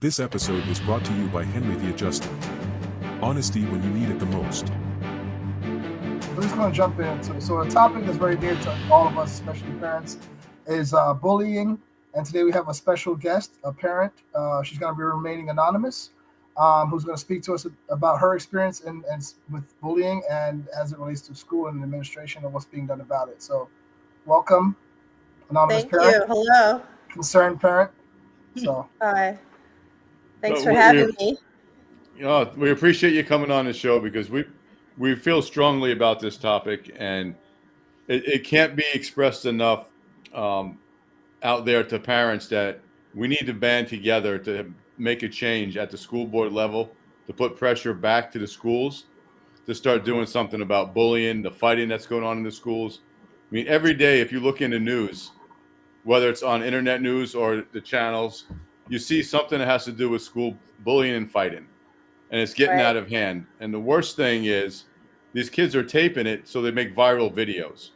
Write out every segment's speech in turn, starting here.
This episode is brought to you by Henry the Adjuster. Honesty when you need it the most. We're just going to jump into it. So a topic that's very dear to all of us, especially parents, is bullying. And today we have a special guest, a parent. She's going to be remaining anonymous, who's going to speak to us about her experience and with bullying and as it relates to school and administration and what's being done about it. So welcome, anonymous Thank parent. you. Hello. Concerned parent. So Hi. Thanks for having me. We appreciate you coming on the show because we feel strongly about this topic, and it can't be expressed enough out there to parents that we need to band together to make a change at the school board level, to put pressure back to the schools, to start doing something about bullying, the fighting that's going on in the schools. I mean, every day, if you look in the news, whether it's on internet news or the channels, you see something that has to do with school bullying and fighting, and it's getting out of hand. And the worst thing is these kids are taping it so they make viral videos,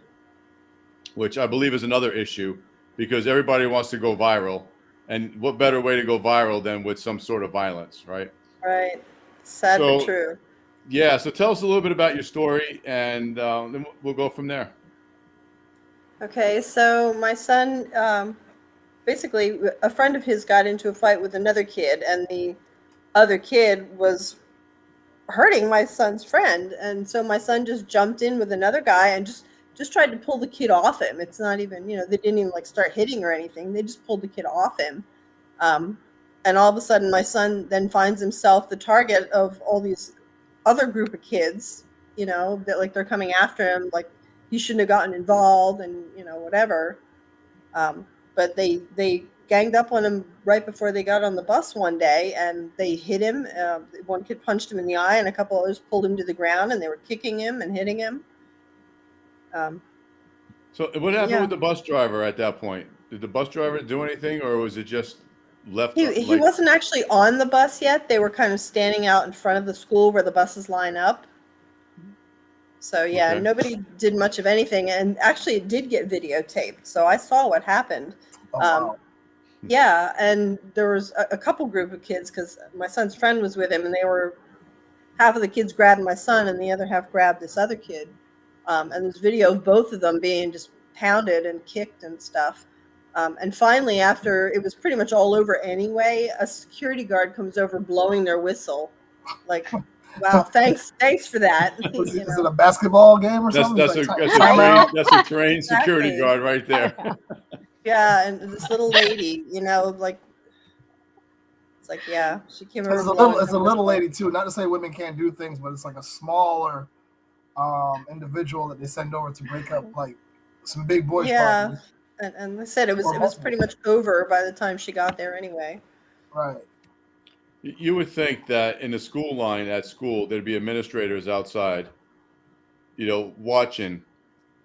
which I believe is another issue because everybody wants to go viral. And what better way to go viral than with some sort of violence, right? Right. Sad but true. Yeah. So tell us a little bit about your story, and then we'll go from there. Okay. So my son, basically, a friend of his got into a fight with another kid, and the other kid was hurting my son's friend. And so my son just jumped in with another guy and just tried to pull the kid off him. It's not even, they didn't even like start hitting or anything. They just pulled the kid off him. And all of a sudden my son then finds himself the target of all these other group of kids, that like they're coming after him, like he shouldn't have gotten involved and, whatever. But they ganged up on him right before they got on the bus one day, and they hit him. One kid punched him in the eye, and a couple others pulled him to the ground, and they were kicking him and hitting him. So what happened with the bus driver at that point? Did the bus driver do anything, or was it just left? He wasn't actually on the bus yet. They were kind of standing out in front of the school where the buses line up. So Nobody did much of anything, and actually it did get videotaped. So I saw what happened. wow. Yeah, and there was a couple group of kids because my son's friend was with him, and they were half of the kids grabbed my son, and the other half grabbed this other kid. And there's video of both of them being just pounded and kicked and stuff. And finally, after it was pretty much all over anyway, a security guard comes over blowing their whistle, like. Wow, thanks for that. Is it a basketball game or something? That's a trained security guard right there. Yeah, and this little lady, like it's like, she came over. It's a little lady too. Not to say women can't do things, but it's like a smaller individual that they send over to break up like some big boys. Yeah, and they said it was pretty much over by the time she got there anyway. Right. You would think that in the school line at school, there'd be administrators outside, watching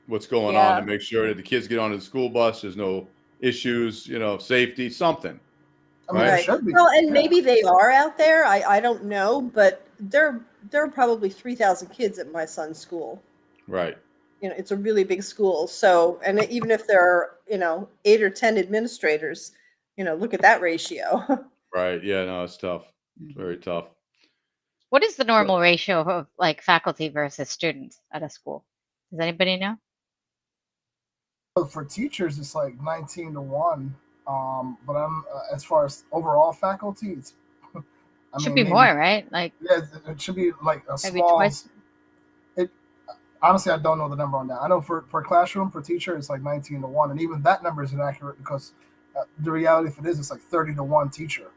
what's going on to make sure that the kids get onto the school bus. There's no issues, safety, something. I mean, right. It should be. Well, and maybe they are out there. I don't know, but there are probably 3,000 kids at my son's school. Right. It's a really big school. So, and even if there are, 8 or 10 administrators, look at that ratio. Right. Yeah, no, it's tough. It's very tough. What is the normal ratio of like faculty versus students at a school? Does anybody know? For teachers, it's like 19-1. But as far as overall faculty, it's Should be more, right? Like it should be like a small. Twice. Honestly, I don't know the number on that. I know for classroom per teacher, it's like 19-1, and even that number is inaccurate because the reality of it is it's like 30-1 teacher.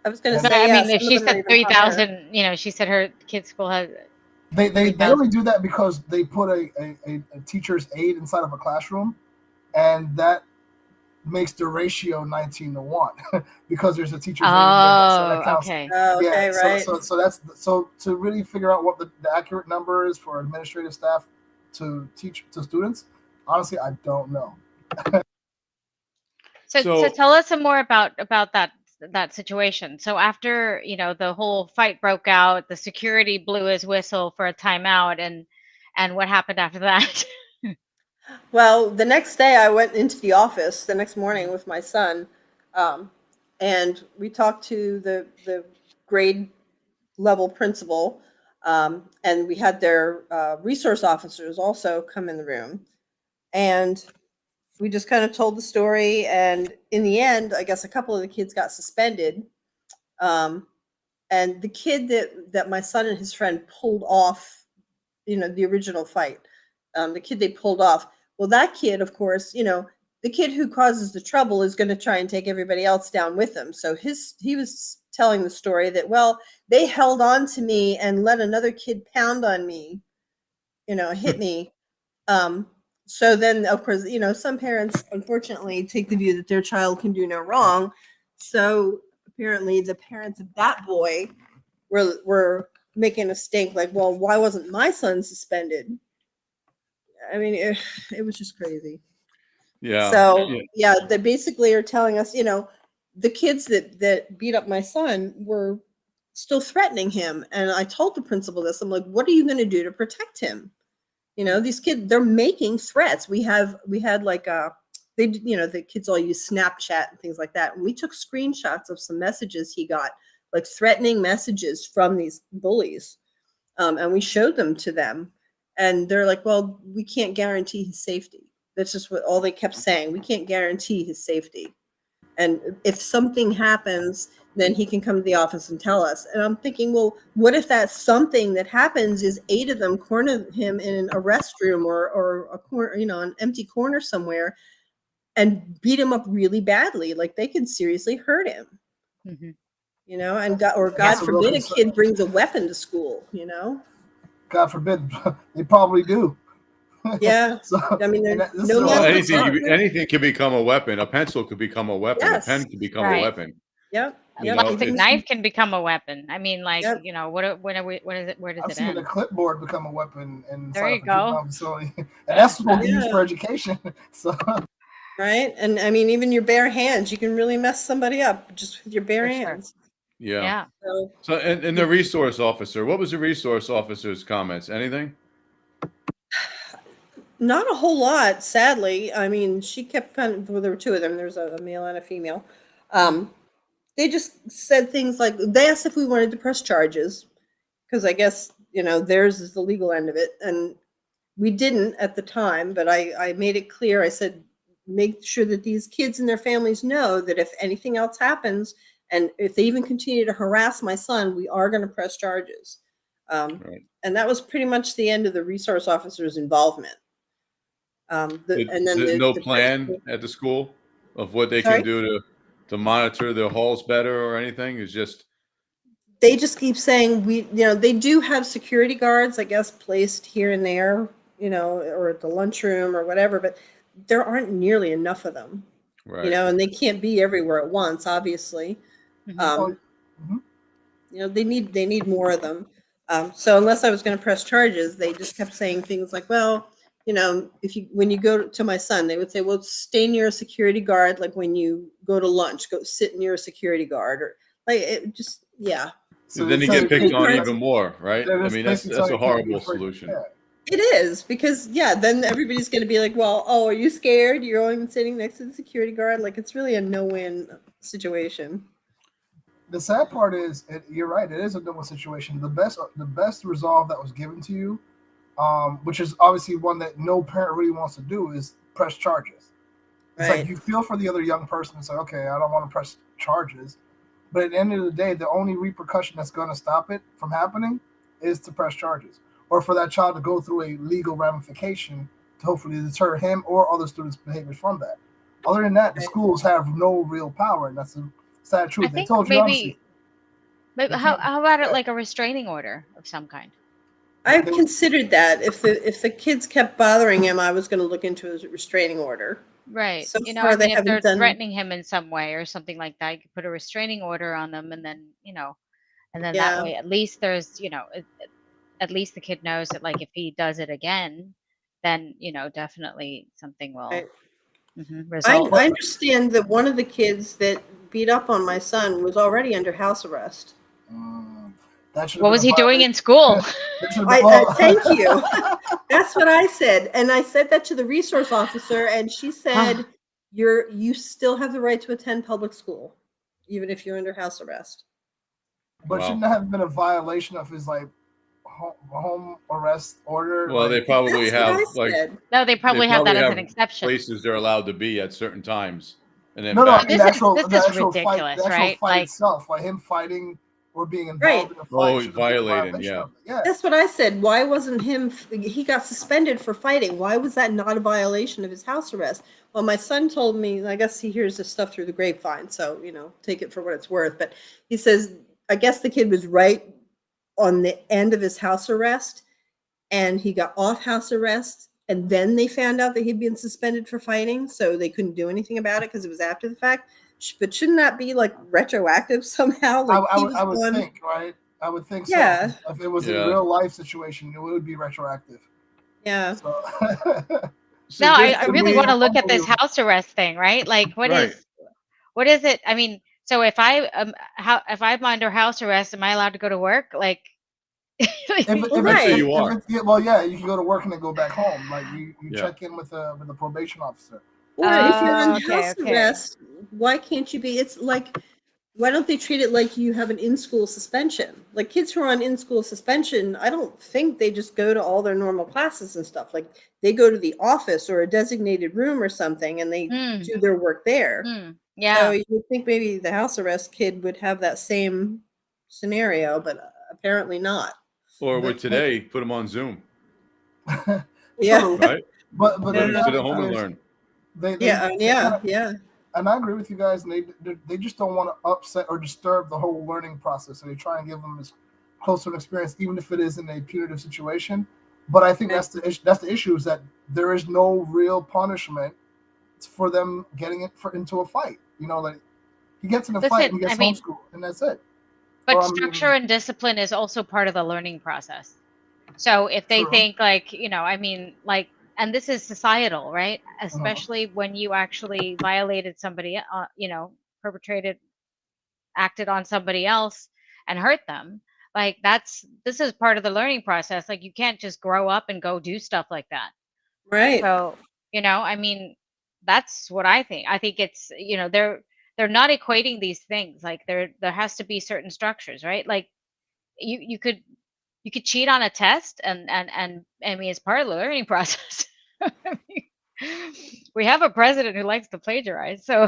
I was going to say, if she said 3,000, she said her kid's school has. They only do that because they put a teacher's aide inside of a classroom, and that makes the ratio 19-1 because there's a teacher's aide. So that counts. Okay. Okay, right. So that's to really figure out what the accurate number is for administrative staff to teach to students. Honestly, I don't know. So tell us some more about that situation. So after, the whole fight broke out, the security blew his whistle for a timeout, and what happened after that? Well, the next day I went into the office the next morning with my son, and we talked to the grade level principal, and we had their resource officers also come in the room, and we just kind of told the story. And in the end, I guess a couple of the kids got suspended. And the kid that my son and his friend pulled off, the original fight, the kid they pulled off. Well, that kid, of course, the kid who causes the trouble is going to try and take everybody else down with him. So he was telling the story that, well, they held on to me and let another kid pound on me, hit me. So then, of course, some parents unfortunately take the view that their child can do no wrong. So apparently the parents of that boy were making a stink like, well, why wasn't my son suspended? I mean, it was just crazy. Yeah. So yeah, they basically are telling us, the kids that beat up my son were still threatening him. And I told the principal this. I'm like, what are you going to do to protect him? These kids, they're making threats. We had like the kids all use Snapchat and things like that. And we took screenshots of some messages he got, like threatening messages from these bullies. And we showed them to them. And they're like, well, we can't guarantee his safety. That's just all they kept saying. We can't guarantee his safety. And if something happens, then he can come to the office and tell us. And I'm thinking, well, what if that something that happens is 8 of them corner him in a restroom or a corner, an empty corner somewhere, and beat him up really badly? Like they could seriously hurt him. Mm-hmm. And God forbid a kid brings a weapon to school. God forbid, they probably do. Yeah. So, I mean, anything can become a weapon. A pencil could become a weapon. Yes. A pen could become Right. a weapon. Yep. A plastic knife can become a weapon. I mean, like, Yep. what is it? Where does I've it seen end? a clipboard become a weapon There you inside go. of a facility, and that's what we use for education. So, right. And I mean, even your bare hands, you can really mess somebody up just with your bare For sure. hands. Yeah. So and the resource officer, what was the resource officer's comments? Anything? not a whole lot, sadly. I mean, she kept there were 2 of them. There's a male and a female. They just said things like, they asked if we wanted to press charges, because I guess, theirs is the legal end of it. And we didn't at the time, but I made it clear. I said, make sure that these kids and their families know that if anything else happens, and if they even continue to harass my son, we are going to press charges. Right. And that was pretty much the end of the resource officer's involvement. No plan at the school of what they can do to monitor their halls better or anything? It's just they just keep saying they do have security guards, I guess, placed here and there, or at the lunchroom or whatever, but there aren't nearly enough of them, right. And they can't be everywhere at once, obviously. Mm-hmm. They need more of them. So unless I was going to press charges, they just kept saying things like, well, when you go to my son, they would say, well, stay near a security guard. Like when you go to lunch, go sit near a security guard, or like it just, yeah. So then you get picked on even more, right? I mean, that's a horrible solution. Yeah. It is, because then everybody's going to be like, well, oh, are you scared? You're only sitting next to the security guard. Like it's really a no-win situation. The sad part is, you're right. It is a no-win situation. The best resolve that was given to you, which is obviously one that no parent really wants to do, is press charges. It's like you feel for the other young person and say, okay, I don't want to press charges. But at the end of the day, the only repercussion that's going to stop it from happening is to press charges, or for that child to go through a legal ramification to hopefully deter him or other students' behaviors from that. Other than that, the schools have no real power, and that's the sad truth. They told you, obviously. But how about it like a restraining order of some kind? I've considered that. If the kids kept bothering him, I was going to look into a restraining order. Right. So I far, mean, if they're done... threatening him in some way or something like that, you could put a restraining order on them, and then, that way, at least there's, at least the kid knows that, like, if he does it again, then, definitely something will resolve. I understand that one of the kids that beat up on my son was already under house arrest. What was he doing in school? Thank you. That's what I said. And I said that to the resource officer, and she said, you still have the right to attend public school. even if you're under house arrest. But Wow. shouldn't that have been a violation of his like home arrest order? Well, they Like, probably That's what have I said. No, they probably have that as an have exception. places they're allowed to be at certain times, and then no, back. But this the is actual fight, ridiculous, right? fight Like, itself, like him fighting or being Right. involved in a fight. Oh, should have been a violating, violation yeah. of it. Yeah. That's what I said. Why wasn't him? He got suspended for fighting. Why was that not a violation of his house arrest? Well, my son told me. I guess he hears this stuff through the grapevine, so take it for what it's worth. But he says, I guess the kid was right on the end of his house arrest, and he got off house arrest, and then they found out that he'd been suspended for fighting, so they couldn't do anything about it because it was after the fact. But shouldn't that be like retroactive somehow? Like I would think, right? I would think so. Yeah. If it was Yeah. a real life situation, it would be retroactive. Yeah. So, So no, this I to really me- want to look at this house arrest thing, right? Like, what is it? I mean, so if if I'm under house arrest, am I allowed to go to work? Like, I'd say you are. Well, yeah, you can go to work and then go back home. Like you Yeah. check in with the probation officer. Or if you're on Okay, house okay. arrest, why can't you be? It's like, why don't they treat it like you have an in-school suspension? Like kids who are on in-school suspension, I don't think they just go to all their normal classes and stuff. Like they go to the office or a designated room or something, and they do their work there. Yeah. So you would think maybe the house arrest kid would have that same scenario, but apparently not. Or with today, put them on Zoom, Yeah. True. right? But Let the them sit at reality home and is learn. Yeah. And I agree with you guys. And they just don't want to upset or disturb the whole learning process. So they try and give them as close to an experience, even if it is in a punitive situation. But I think that's the issue, is that there is no real punishment for them getting into a fight. Like he gets in a fight and he gets homeschooled, and that's it. But structure and discipline is also part of the learning process. So if they think and this is societal, right? Especially when you actually violated somebody, acted on somebody else and hurt them. Like this is part of the learning process. Like you can't just grow up and go do stuff like that. Right. So, that's what I think. I think it's, they're not equating these things. Like there has to be certain structures, right? Like you could cheat on a test and I mean, it's part of the learning process. We have a president who likes to plagiarize. So,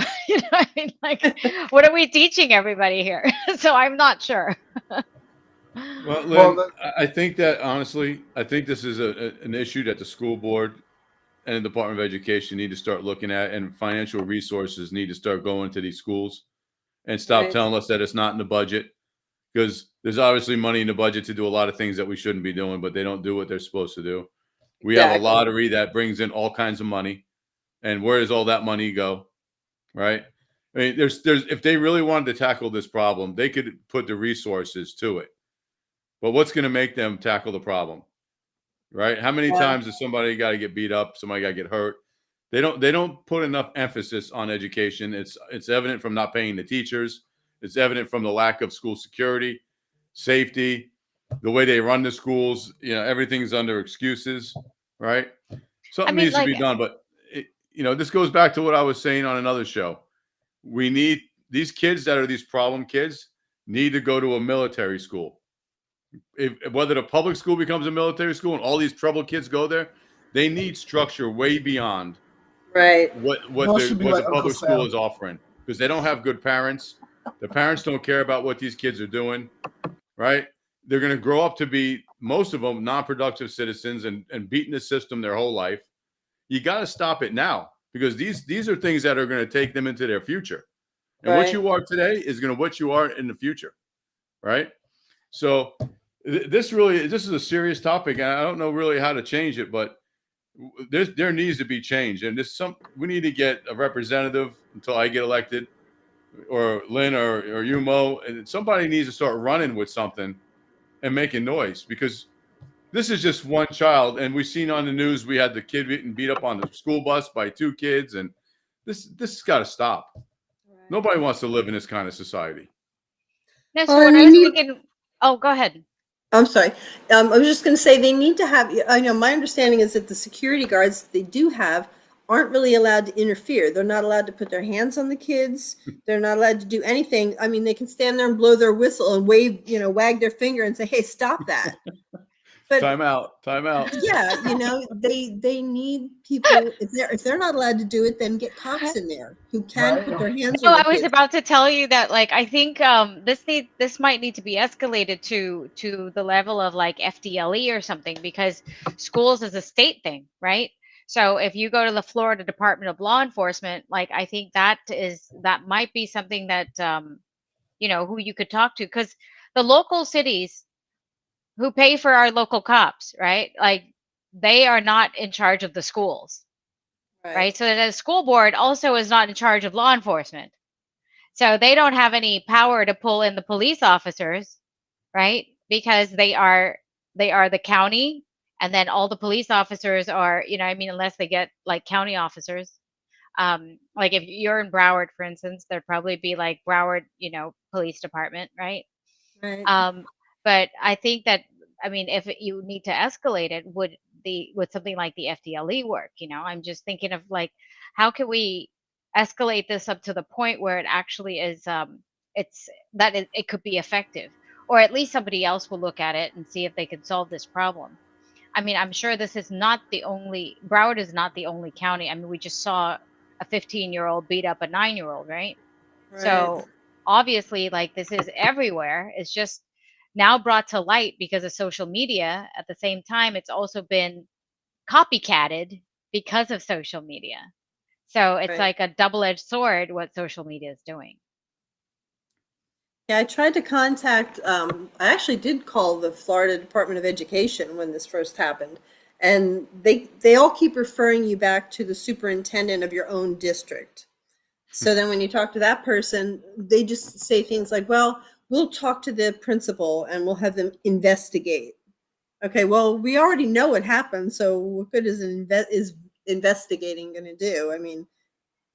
I mean, like, what are we teaching everybody here? So I'm not sure. Well, Lynn, I think that honestly, I think this is an issue that the school board and the Department of Education need to start looking at, and financial resources need to start going to these schools and stop telling us that it's not in the budget, because there's obviously money in the budget to do a lot of things that we shouldn't be doing, but they don't do what they're supposed to do. We have a lottery that brings in all kinds of money, and where does all that money go? Right? I mean, there's if they really wanted to tackle this problem, they could put the resources to it. But what's going to make them tackle the problem? Right? How many times has somebody got to get beat up? Somebody got to get hurt? They don't put enough emphasis on education. It's evident from not paying the teachers. It's evident from the lack of school security, safety, the way they run the schools. Everything's under excuses, right? Something needs to be done. But this goes back to what I was saying on another show. We need these kids that are these problem kids need to go to a military school. Whether the public school becomes a military school and all these troubled kids go there, they need structure way beyond what the public school is offering, because they don't have good parents. The parents don't care about what these kids are doing, right? They're going to grow up to be, most of them, non-productive citizens and beating the system their whole life. You got to stop it now, because these are things that are going to take them into their future. And what you are today is going to what you are in the future, right? So this is a serious topic, and I don't know really how to change it, but there needs to be change. And we need to get a representative until I get elected, or Lynn or you, Mo, and somebody needs to start running with something and making noise, because this is just one child. And we've seen on the news, we had the kid getting beat up on the school bus by two kids, and this has got to stop. Nobody wants to live in this kind of society. No, so what I was thinking, go ahead. I'm sorry. I was just going to say they need to have, I know my understanding is that the security guards they do have aren't really allowed to interfere. They're not allowed to put their hands on the kids. They're not allowed to do anything. I mean, they can stand there and blow their whistle and wave, wag their finger and say, "Hey, stop that." But Time out. Time out. yeah, they need people. If they're not allowed to do it, then get cops in there who can put their hands No, on the I was kids. about to tell you that, like, I think this might need to be escalated to the level of like FDLE or something, because schools is a state thing, right? So if you go to the Florida Department of Law Enforcement, like, I think that might be something that who you could talk to, because the local cities who pay for our local cops, right? Like, they are not in charge of the schools, right? So the school board also is not in charge of law enforcement. So they don't have any power to pull in the police officers, right? Because they are the county, and then all the police officers are, unless they get like county officers. Like if you're in Broward, for instance, there'd probably be like Broward, police department, right? Right. But I think that, if you need to escalate it, would something like the FDLE work? I'm just thinking of like, how can we escalate this up to the point where it actually is, it could be effective, or at least somebody else will look at it and see if they can solve this problem. I'm sure this is not Broward is not the only county. We just saw a 15-year-old beat up a 9-year-old, right? So obviously, like, this is everywhere. It's just now brought to light because of social media. At the same time, it's also been copycatted because of social media. So it's like a double-edged sword what social media is doing. Yeah, I tried to contact, I actually did call the Florida Department of Education when this first happened. And they all keep referring you back to the superintendent of your own district. So then when you talk to that person, they just say things like, well, we'll talk to the principal and we'll have them investigate. Okay, well, we already know what happened. So what good is investigating going to do?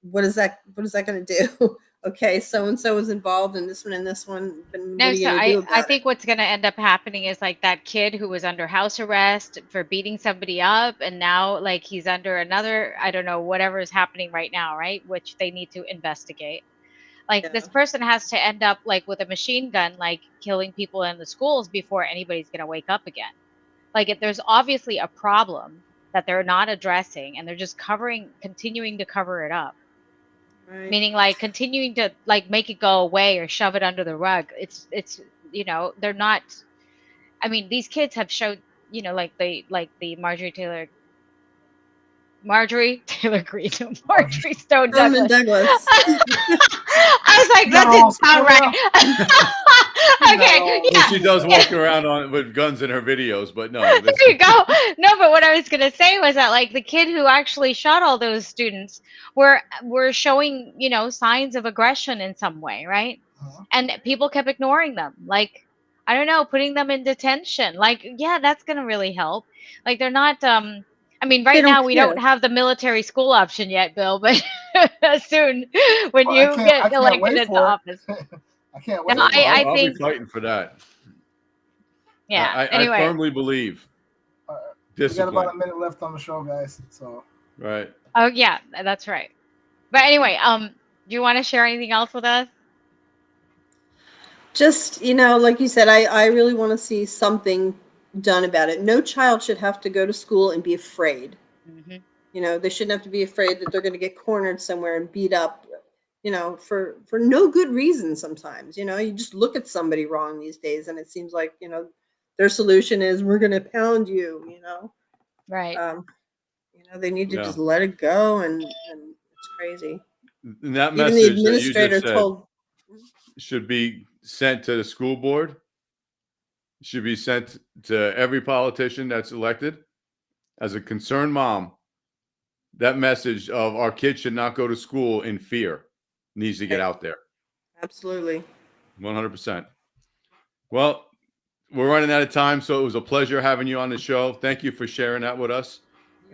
What is that going to do? Okay, so and so was involved in this one and this one. And No, what are you so going to do I about think what's going to end up happening is like that kid who was under house arrest for beating somebody up, and now like he's under another, I don't know, whatever is happening right now, right? Which they need to investigate. Like, this person has to end up like with a machine gun, like killing people in the schools before anybody's going to wake up again. Like, there's obviously a problem that they're not addressing, and they're just continuing to cover it up. Meaning like continuing to like make it go away or shove it under the rug. It's they're not. These kids have showed, like the Marjorie Taylor Greene, Marjorie Stone Herman Douglas. Douglas. I was like, that didn't sound right. Okay, Well, she does walk around with guns in her videos, but no. There you go. No, but what I was gonna say was that like the kid who actually shot all those students were showing, signs of aggression in some way, right? And people kept ignoring them. Like, I don't know, putting them in detention. Like, yeah, that's gonna really help. Like, they're not right now we don't have the military school option yet, Bill, but soon when you get elected into office. I can't wait. I'll be fighting for that. Yeah. I firmly believe. We got about a minute left on the show, guys. So. Right. Oh yeah, that's right. But anyway, do you want to share anything else with us? Just, like you said, I really want to see something done about it. No child should have to go to school and be afraid. Mm-hmm. They shouldn't have to be afraid that they're going to get cornered somewhere and beat up, for no good reason sometimes. You just look at somebody wrong these days and it seems like, their solution is we're going to pound you, Right. They need to just let it go, and it's crazy. And that Even message the administrator that you just said should be sent to the school board. Should be sent to every politician that's elected. As a concerned mom, that message of our kids should not go to school in fear needs to get out there. Absolutely. 100%. Well, we're running out of time, so it was a pleasure having you on the show. Thank you for sharing that with us.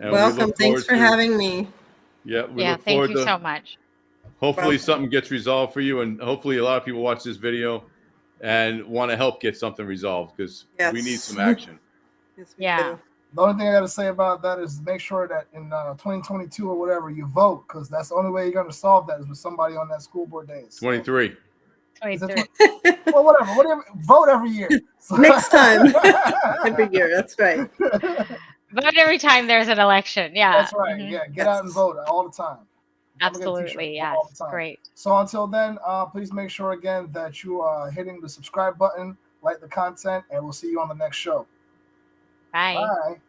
And welcome. Thanks for having me. Yeah, we look forward thank you so much. Hopefully something gets resolved for you, and hopefully a lot of people watch this video and want to help get something resolved, because we need some action. Yes, we do. The only thing I got to say about that is make sure that in 2022 or whatever you vote, because that's the only way you're going to solve that is with somebody on that school board day. So, 23. is it 23. well, whatever. Vote every year. So, Next time. Every year. That's right. Vote every time there's an election. Yeah. That's right. Mhm. Yeah, get out and vote all the time. I'm gonna get a t-shirt, Absolutely. vote Yes. all the time. Great. So until then, please make sure again that you are hitting the subscribe button, like the content, and we'll see you on the next show. Bye. Bye.